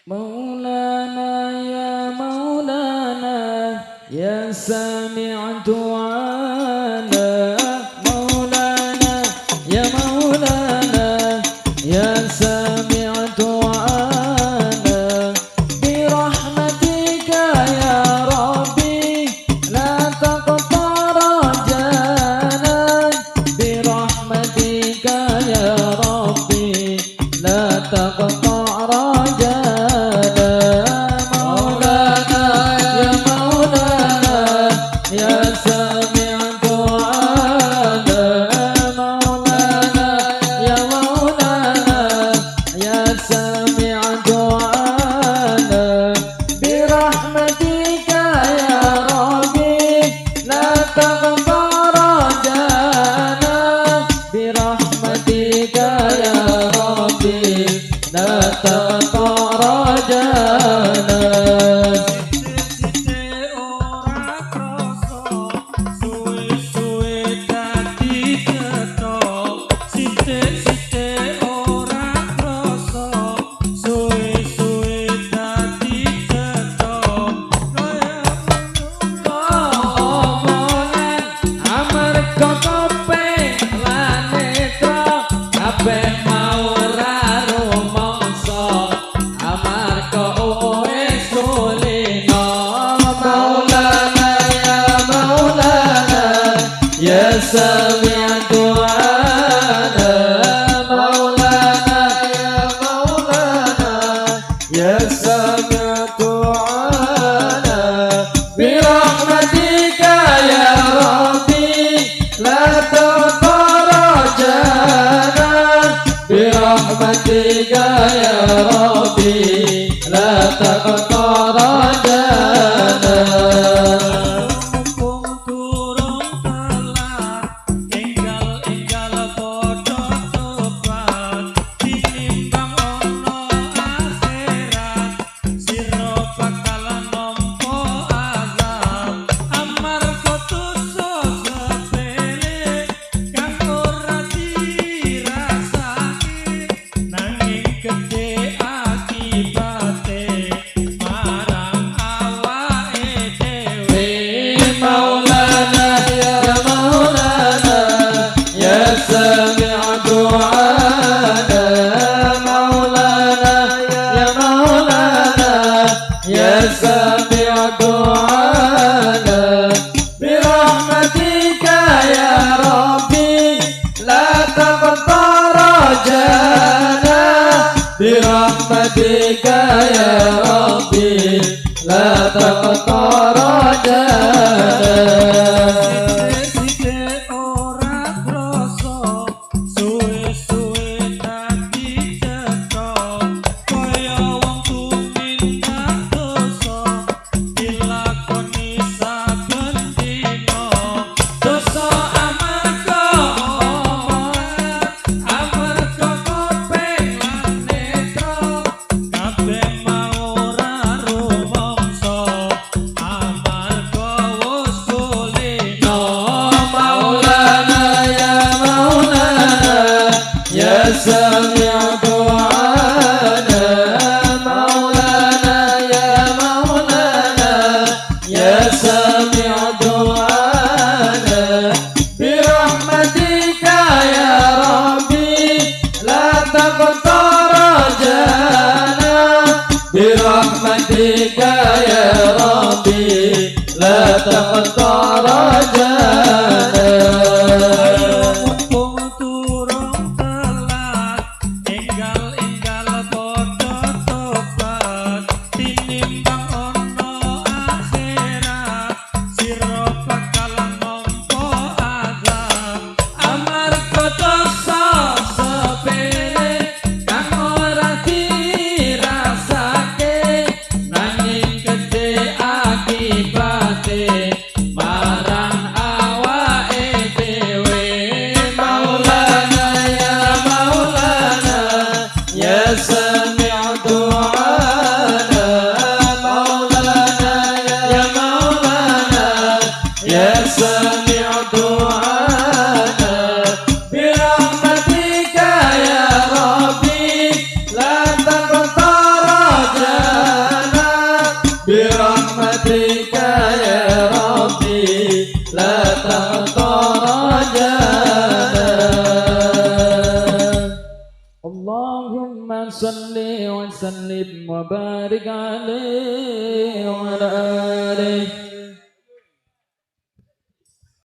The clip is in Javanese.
مولانا يا مولانا يا سامع دعانا مولانا يا مولانا يا سامع دعانا برحمتك يا ربي لا تقطع رجانا برحمتك يا ربي لا تقطع رجانا مولانا يا مولانا يا سامع دعانا مولانا يا مولانا يا سامع دعانا برحمتك يا ربي لا تقطع رجانا برحمتك يا ربي لا تقطع رجانا يا سامع دعانا مولانا يا مولانا يا سامع دعانا برحمتك يا ربي لا تقطع رجانا برحمتك يا ربي لا تقطع رجانا يا سامع دعانا برحمتك يا ربي لا تقطع رجانا برحمتك يا ربي لا تقطع رجانا يا سامع دعانا مولانا يا مولانا يا سامع دعانا برحمتك يا ربي لا تقطع رجانا برحمتك يا ربي لا تقطع رجانا صل وسلم وبارك عليه وعلى آله